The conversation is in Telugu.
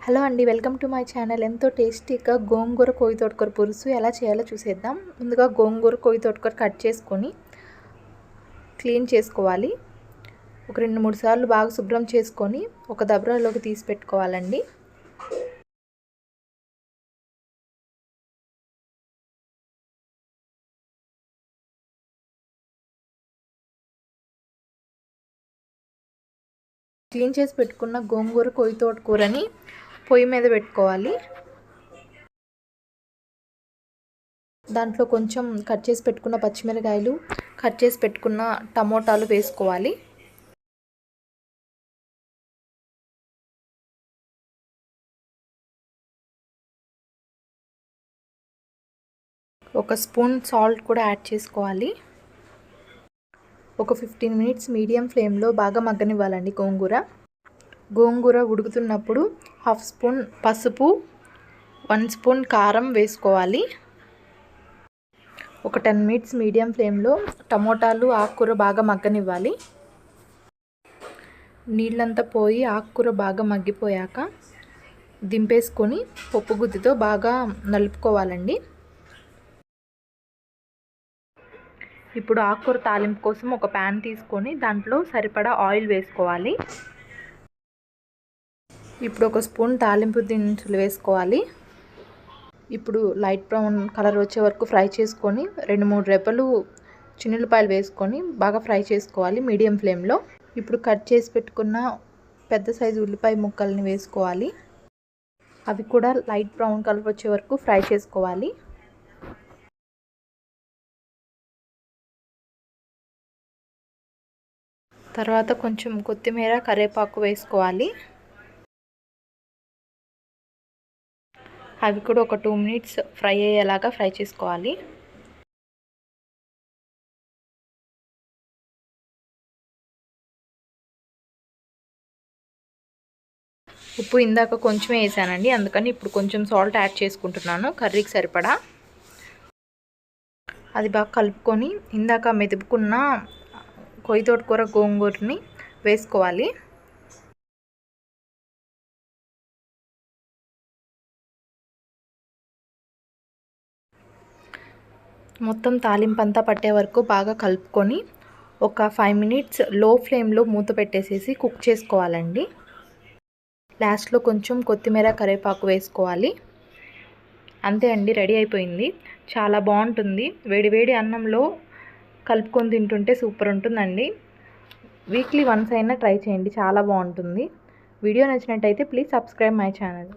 హలో అండి, వెల్కమ్ టు మై ఛానల్. ఎంతో టేస్టీగా గోంగూర కొయ్య తోటకూర పులుసు ఎలా చేయాలో చూసేద్దాం. ముందుగా గోంగూర కొయ్య తోటకూర కట్ చేసుకొని క్లీన్ చేసుకోవాలి. ఒక 2-3 సార్లు బాగా శుభ్రం చేసుకొని ఒక దబరాలోకి తీసి పెట్టుకోవాలండి. క్లీన్ చేసి పెట్టుకున్న గోంగూర కొయ్య తోటకూరని పొయ్యి మీద పెట్టుకోవాలి. దాంట్లో కొంచెం కట్ చేసి పెట్టుకున్న పచ్చిమిరకాయలు, కట్ చేసి పెట్టుకున్న టమోటాలు వేసుకోవాలి. ఒక స్పూన్ సాల్ట్ కూడా యాడ్ చేసుకోవాలి. ఒక 15 మినిట్స్ మీడియం ఫ్లేమ్లో బాగా మగ్గనివ్వాలండి. గోంగూర ఉడుకుతున్నప్పుడు 1/2 స్పూన్ పసుపు, 1 స్పూన్ కారం వేసుకోవాలి. ఒక 10 మినిట్స్ మీడియం ఫ్లేమ్లో టమోటాలు, ఆకుకూర బాగా మగ్గనివ్వాలి. నీళ్ళంతా పోయి ఆకుకూర బాగా మగ్గిపోయాక దింపేసుకొని పప్పు గుత్తితో బాగా నలుపుకోవాలండి. ఇప్పుడు ఆకుకూర తాలింపు కోసం ఒక ప్యాన్ తీసుకొని దాంట్లో సరిపడా ఆయిల్ వేసుకోవాలి. ఇప్పుడు ఒక స్పూన్ తాలింపు దినుసులు వేసుకోవాలి. ఇప్పుడు లైట్ బ్రౌన్ కలర్ వచ్చే వరకు ఫ్రై చేసుకొని 2-3 రెబ్బలు చిన్నులపాయలు వేసుకొని బాగా ఫ్రై చేసుకోవాలి మీడియం ఫ్లేమ్లో. ఇప్పుడు కట్ చేసి పెట్టుకున్న పెద్ద సైజు ఉల్లిపాయ ముక్కల్ని వేసుకోవాలి. అవి కూడా లైట్ బ్రౌన్ కలర్ వచ్చే వరకు ఫ్రై చేసుకోవాలి. తర్వాత కొంచెం కొత్తిమీర, కరివేపాకు వేసుకోవాలి. అవి కూడా ఒక 2 మినిట్స్ ఫ్రై అయ్యేలాగా ఫ్రై చేసుకోవాలి. ఉప్పు ఇందాక కొంచెమే వేసానండి, అందుకని ఇప్పుడు కొంచెం సాల్ట్ యాడ్ చేసుకుంటున్నాను కర్రీకి సరిపడా. అది బాగా కలుపుకొని ఇందాక మెదుపుకున్న కొయ్య తోటకూర గోంగూరని వేసుకోవాలి. మొత్తం తాలింపు అంతా పట్టే వరకు బాగా కలుపుకొని ఒక 5 మినిట్స్ లో ఫ్లేమ్లో మూత పెట్టేసేసి కుక్ చేసుకోవాలండి. లాస్ట్లో కొంచెం కొత్తిమీర, కరివేపాకు వేసుకోవాలి. అంతే అండి, రెడీ అయిపోయింది. చాలా బాగుంటుంది. వేడివేడి అన్నంలో కలుపుకొని తింటుంటే సూపర్ ఉంటుందండి. వీక్లీ వన్స్ అయినా ట్రై చేయండి, చాలా బాగుంటుంది. వీడియో నచ్చినట్టయితే ప్లీజ్ సబ్స్క్రైబ్ మై ఛానల్.